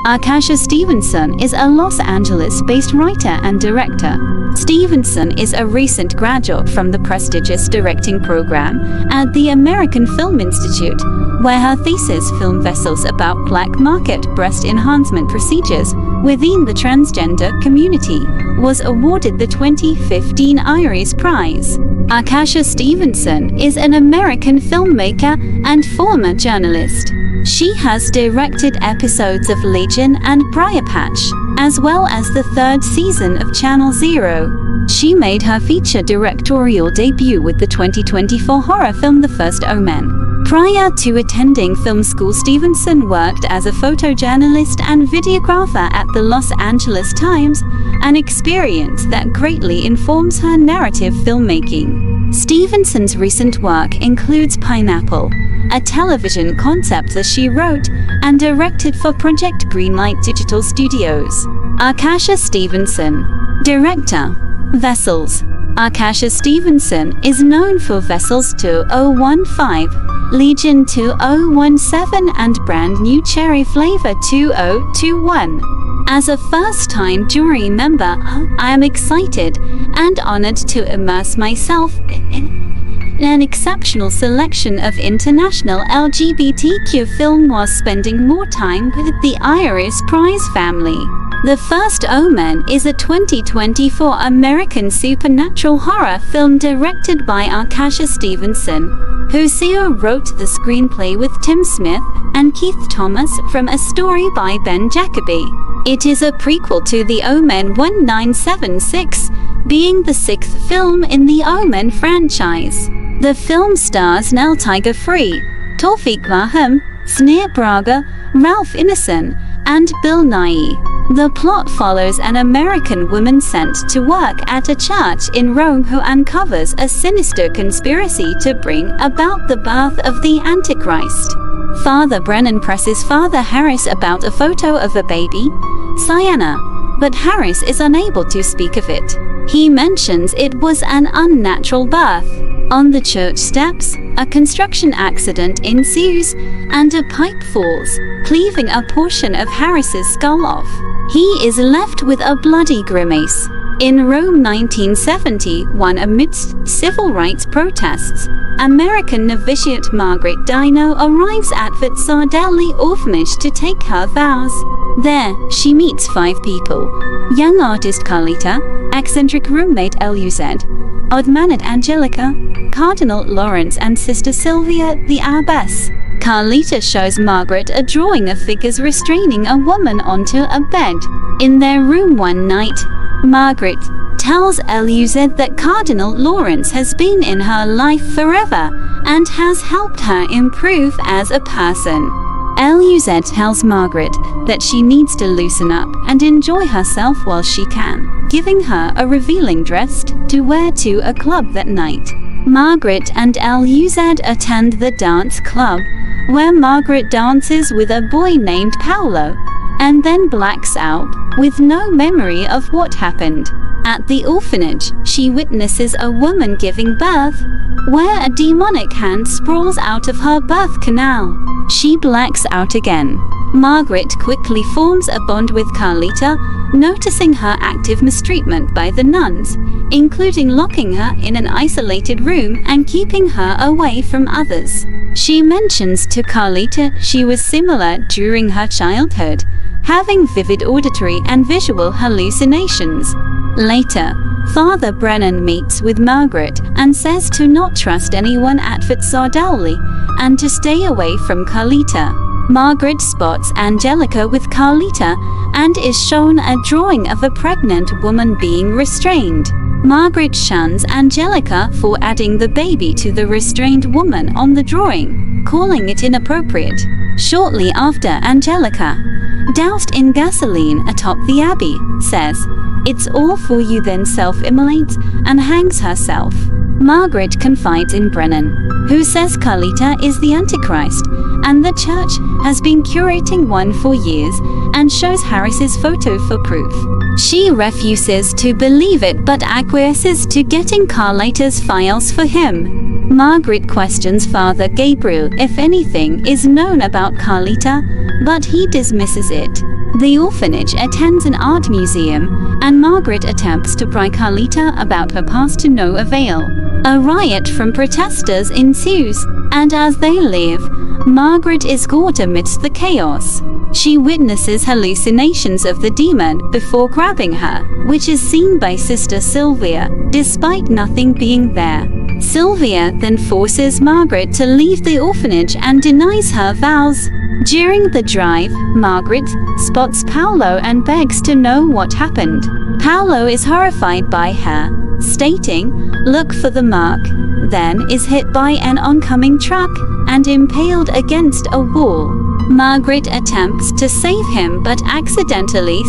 Arkasha Stevenson is a Los Angeles-based writer and director. Stevenson is a recent graduate from the prestigious directing program at the American Film Institute, where her thesis, Film Vessels about black market breast enhancement procedures within the transgender community, was awarded the 2015 Iris Prize. Arkasha Stevenson is an American filmmaker and former journalist. She has directed episodes of Legion and Briar Patch, as well as the third season of Channel Zero. She made her feature directorial debut with the 2024 horror film The First Omen. Prior to attending film school, Stevenson worked as a photojournalist and videographer at the Los Angeles Times, an experience that greatly informs her narrative filmmaking. Stevenson's recent work includes Pineapple, a television concept that she wrote and directed for Project Greenlight Digital Studios. Arkasha Stevenson, director. Vessels. Arkasha Stevenson is known for Vessels 2015, Legion 2017 and brand new Cherry Flavor 2021. As a first-time jury member, I am excited and honored to immerse myself in an exceptional selection of international LGBTQ film while spending more time with the Iris Prize family. The First Omen is a 2024 American supernatural horror film directed by Arkasha Stevenson, who wrote the screenplay with Tim Smith and Keith Thomas from a story by Ben Jacoby. It is a prequel to The Omen 1976, being the sixth film in the Omen franchise. The film stars Nell Tiger-Free, Tawfiq Raham, Sneer Braga, Ralph Ineson, and Bill Nighy. The plot follows an American woman sent to work at a church in Rome who uncovers a sinister conspiracy to bring about the birth of the Antichrist. Father Brennan presses Father Harris about a photo of a baby, Sienna, but Harris is unable to speak of it. He mentions it was an unnatural birth. On the church steps, a construction accident ensues, and a pipe falls, cleaving a portion of Harris's skull off. He is left with a bloody grimace. In Rome 1971, amidst civil rights protests, American novitiate Margaret Dino arrives at Sardelli Orphanage to take her vows. There, she meets 5 people: young artist Carlita, eccentric roommate Eluzed, odd-mannered Angelica, Cardinal Lawrence and Sister Sylvia the Abbess. Carlita shows Margaret a drawing of figures restraining a woman onto a bed. In their room one night, Margaret tells Eluzed that Cardinal Lawrence has been in her life forever and has helped her improve as a person. Eluzed tells Margaret that she needs to loosen up and enjoy herself while she can, giving her a revealing dress to wear to a club that night. Margaret and Eluzed attend the dance club, where Margaret dances with a boy named Paolo, and then blacks out, with no memory of what happened. At the orphanage, she witnesses a woman giving birth, where a demonic hand sprawls out of her birth canal. She blacks out again. Margaret quickly forms a bond with Carlita, noticing her active mistreatment by the nuns, including locking her in an isolated room and keeping her away from others. She mentions to Carlita she was similar during her childhood, having vivid auditory and visual hallucinations. Later, Father Brennan meets with Margaret and says to not trust anyone at Sardelli and to stay away from Carlita. Margaret spots Angelica with Carlita and is shown a drawing of a pregnant woman being restrained. Margaret shuns Angelica for adding the baby to the restrained woman on the drawing, calling it inappropriate. Shortly after, Angelica, doused in gasoline atop the abbey, says, "It's all for you," then self-immolates and hangs herself. Margaret confides in Brennan, who says Carlita is the Antichrist, and the church has been curating one for years, and shows Harris's photo for proof. She refuses to believe it but acquiesces to getting Carlita's files for him. Margaret questions Father Gabriel if anything is known about Carlita, but he dismisses it. The orphanage attends an art museum, and Margaret attempts to pry Carlita about her past to no avail. A riot from protesters ensues, and as they leave, Margaret is caught amidst the chaos. She witnesses hallucinations of the demon before grabbing her, which is seen by Sister Sylvia, despite nothing being there. Sylvia then forces Margaret to leave the orphanage and denies her vows. During the drive, Margaret spots Paolo and begs to know what happened. Paolo is horrified by her, stating, "Look for the mark," then is hit by an oncoming truck and impaled against a wall. Margaret attempts to save him but accidentally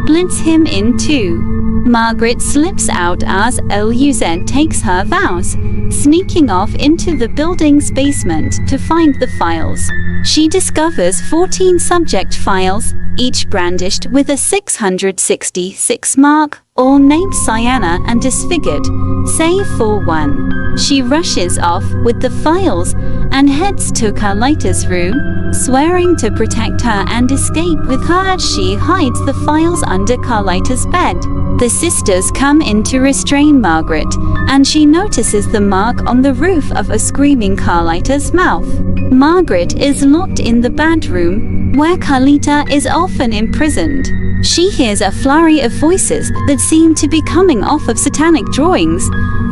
splits him in two. Margaret slips out as Luz takes her vows, sneaking off into the building's basement to find the files. She discovers 14 subject files, each brandished with a 666 mark, all named Sienna and disfigured, save for one. She rushes off with the files and heads to Carlita's room, swearing to protect her and escape with her. She hides the files under Carlita's bed. The sisters come in to restrain Margaret, and she notices the mark on the roof of a screaming Carlita's mouth. Margaret is locked in the bedroom, where Carlita is often imprisoned. She hears a flurry of voices that seem to be coming off of satanic drawings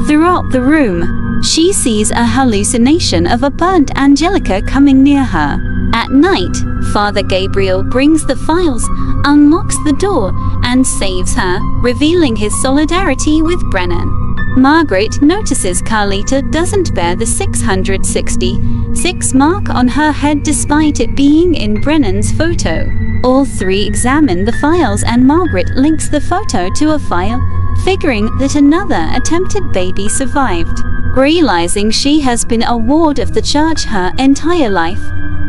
throughout the room. She sees a hallucination of a burnt Angelica coming near her. At night, Father Gabriel brings the files, unlocks the door, and saves her, revealing his solidarity with Brennan. Margaret notices Carlita doesn't bear the 666 mark on her head despite it being in Brennan's photo. All three examine the files and Margaret links the photo to a file, figuring that another attempted baby survived. Realizing she has been a ward of the church her entire life,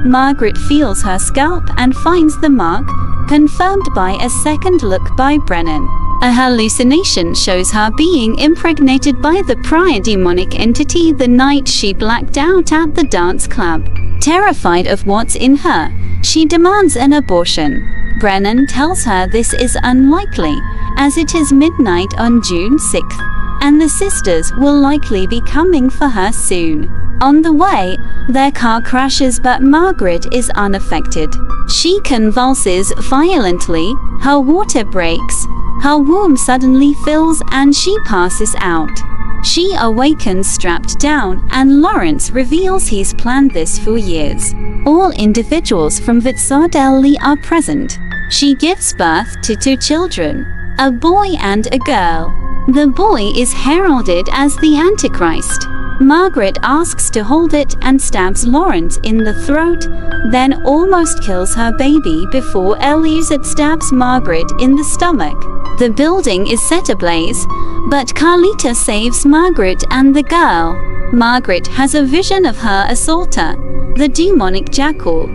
Margaret feels her scalp and finds the mark, confirmed by a second look by Brennan. A hallucination shows her being impregnated by the prior demonic entity the night she blacked out at the dance club. Terrified of what's in her, she demands an abortion. Brennan tells her this is unlikely, as it is midnight on June 6th, and the sisters will likely be coming for her soon. On the way, their car crashes but Margaret is unaffected. She convulses violently, her water breaks, her womb suddenly fills and she passes out. She awakens strapped down and Lawrence reveals he's planned this for years. All individuals from Vitsardelli are present. She gives birth to 2 children, a boy and a girl. The boy is heralded as the Antichrist. Margaret asks to hold it and stabs Lawrence in the throat, then almost kills her baby before Elizabeth stabs Margaret in the stomach. The building is set ablaze, but Carlita saves Margaret and the girl. Margaret has a vision of her assaulter, the demonic jackal,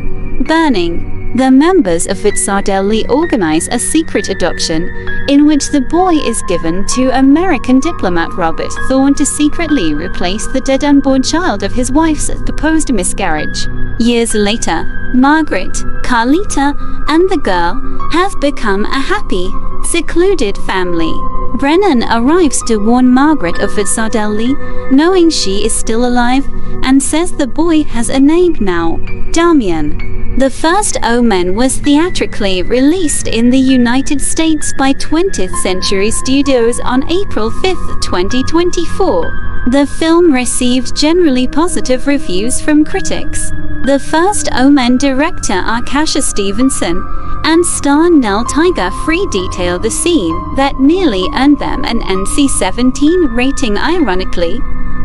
burning. The members of Vitsardelli organize a secret adoption, in which the boy is given to American diplomat Robert Thorne to secretly replace the dead unborn child of his wife's proposed miscarriage. Years later, Margaret, Carlita, and the girl have become a happy, secluded family. Brennan arrives to warn Margaret of Vitsardelli, knowing she is still alive, and says the boy has a name now, Damian. The first Omen was theatrically released in the United States by 20th Century Studios on April 5, 2024. The film received generally positive reviews from critics. The first Omen director Arkasha Stevenson and star Nell Tiger Free detail the scene that nearly earned them an NC-17 rating. Ironically,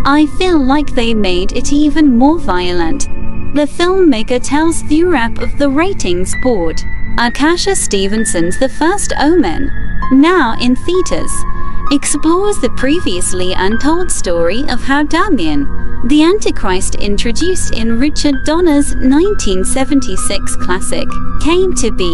I feel like they made it even more violent. The filmmaker tells the rep of the ratings board. Arkasha Stevenson's The First Omen, now in theaters, explores the previously untold story of how Damien, the Antichrist introduced in Richard Donner's 1976 classic, came to be.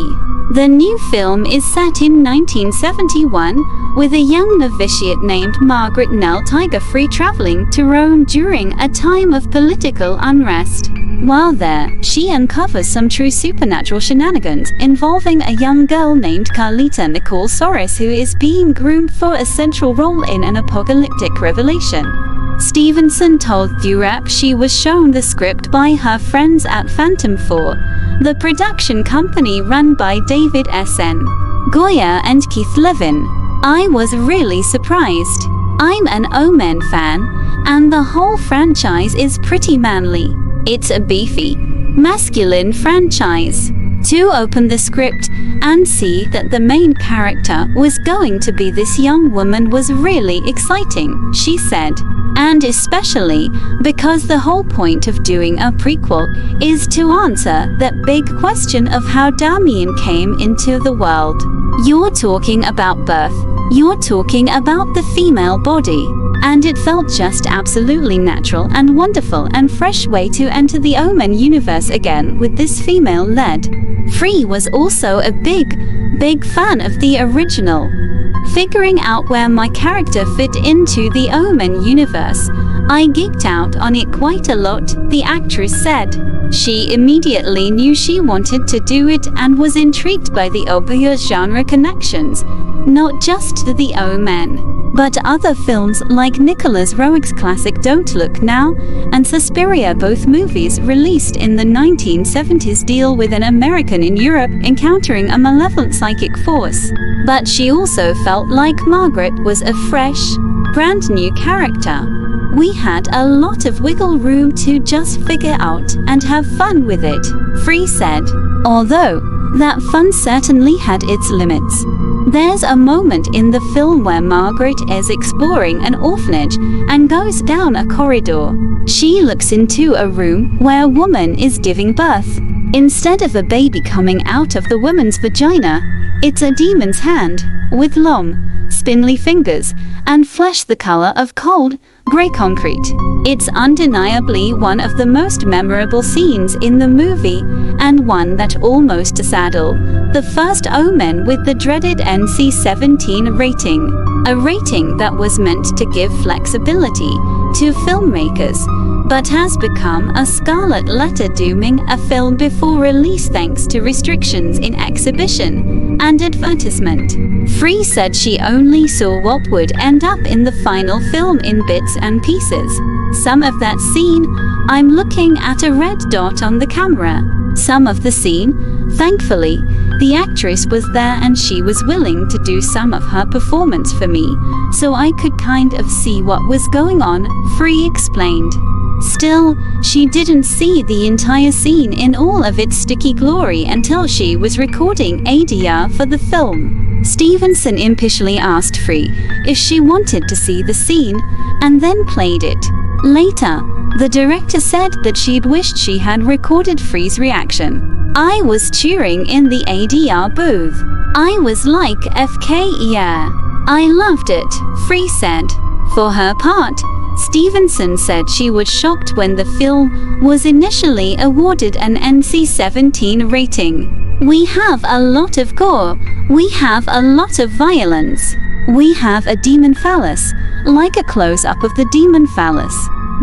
The new film is set in 1971, with a young novitiate named Margaret Nell Tiger Free traveling to Rome during a time of political unrest. While there, she uncovers some true supernatural shenanigans involving a young girl named Carlita Nicole Soros, who is being groomed for a central role in an apocalyptic revelation. Stevenson told Durap she was shown the script by her friends at Phantom 4, the production company run by David S.N. Goyer and Keith Levin. "I was really surprised. I'm an Omen fan, and the whole franchise is pretty manly. It's a beefy, masculine franchise. To open the script and see that the main character was going to be this young woman was really exciting," she said. "And especially because the whole point of doing a prequel is to answer that big question of how Damien came into the world. You're talking about birth, you're talking about the female body. And it felt just absolutely natural and wonderful and fresh way to enter the Omen universe again with this female-led." Free was also a big fan of the original. "Figuring out where my character fit into the Omen universe, I geeked out on it quite a lot," the actress said. She immediately knew she wanted to do it and was intrigued by the obvious genre connections, not just to the Omen, but other films like Nicholas Roeg's classic Don't Look Now and Suspiria. Both movies released in the 1970s deal with an American in Europe encountering a malevolent psychic force. But she also felt like Margaret was a fresh, brand new character. "We had a lot of wiggle room to just figure out and have fun with it," Free said. Although that fun certainly had its limits. There's a moment in the film where Margaret is exploring an orphanage and goes down a corridor. She looks into a room where a woman is giving birth. Instead of a baby coming out of the woman's vagina, it's a demon's hand, with long, spindly fingers, and flesh the color of cold, gray concrete. It's undeniably one of the most memorable scenes in the movie, and one that almost saddled the first Omen with the dreaded NC-17 rating. A rating that was meant to give flexibility to filmmakers, but has become a scarlet letter dooming a film before release thanks to restrictions in exhibition and advertisement. Free said she only saw what would end up in the final film in bits and pieces. Some of that scene, I'm looking at a red dot on the camera. Some of the scene, thankfully, the actress was there and she was willing to do some of her performance for me, so I could kind of see what was going on, Free explained. Still, she didn't see the entire scene in all of its sticky glory until she was recording ADR for the film. Stevenson impishly asked Free if she wanted to see the scene, and then played it. Later, the director said that she'd wished she had recorded Free's reaction. "I was cheering in the ADR booth. I was like, FK, yeah. I loved it," Free said. For her part, Stevenson said she was shocked when the film was initially awarded an NC-17 rating. "We have a lot of gore, we have a lot of violence. We have a demon phallus, like a close-up of the demon phallus.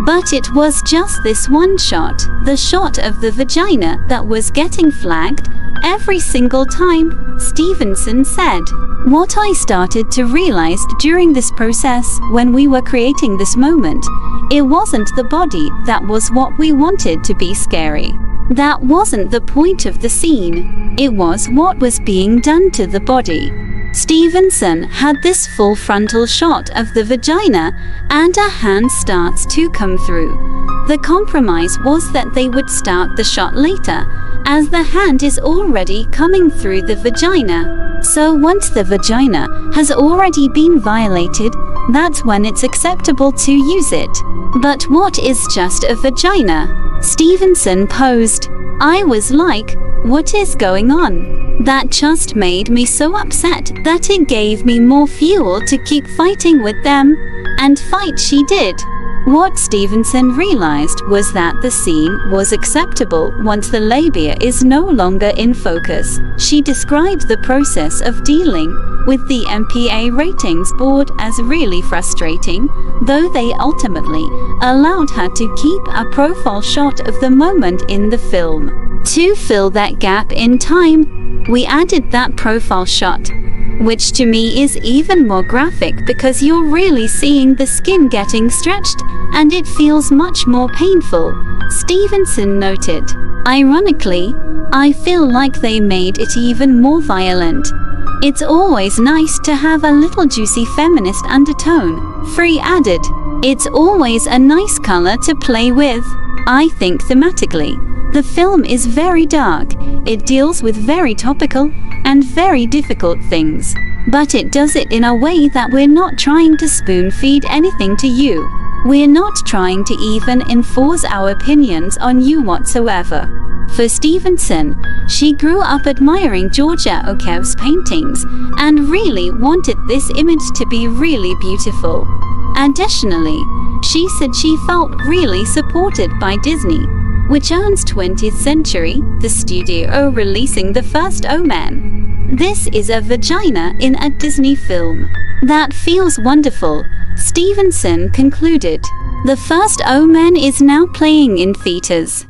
But it was just this one shot, the shot of the vagina, that was getting flagged every single time," Stevenson said. "What I started to realize during this process when we were creating this moment, it wasn't the body that was what we wanted to be scary. That wasn't the point of the scene. It was what was being done to the body." Stevenson had this full frontal shot of the vagina, and a hand starts to come through. The compromise was that they would start the shot later, as the hand is already coming through the vagina. So once the vagina has already been violated, that's when it's acceptable to use it. "But what is just a vagina?" Stevenson posed. "I was like, what is going on? That just made me so upset that it gave me more fuel to keep fighting with them." And fight she did. What Stevenson realized was that the scene was acceptable once the labia is no longer in focus. She described the process of dealing with the MPA ratings board as really frustrating, though they ultimately allowed her to keep a profile shot of the moment in the film. To fill that gap in time, we added that profile shot, which to me is even more graphic because you're really seeing the skin getting stretched and it feels much more painful, Stevenson noted. Ironically, I feel like they made it even more violent. It's always nice to have a little juicy feminist undertone, Free added. It's always a nice color to play with. I think thematically, the film is very dark. It deals with very topical and very difficult things. But it does it in a way that we're not trying to spoon-feed anything to you. We're not trying to even enforce our opinions on you whatsoever. For Stevenson, she grew up admiring Georgia O'Keeffe's paintings and really wanted this image to be really beautiful. Additionally, she said she felt really supported by Disney, which owns 20th Century, the studio releasing the first Omen. This is a vagina in a Disney film. That feels wonderful, Stevenson concluded. The first Omen is now playing in theaters.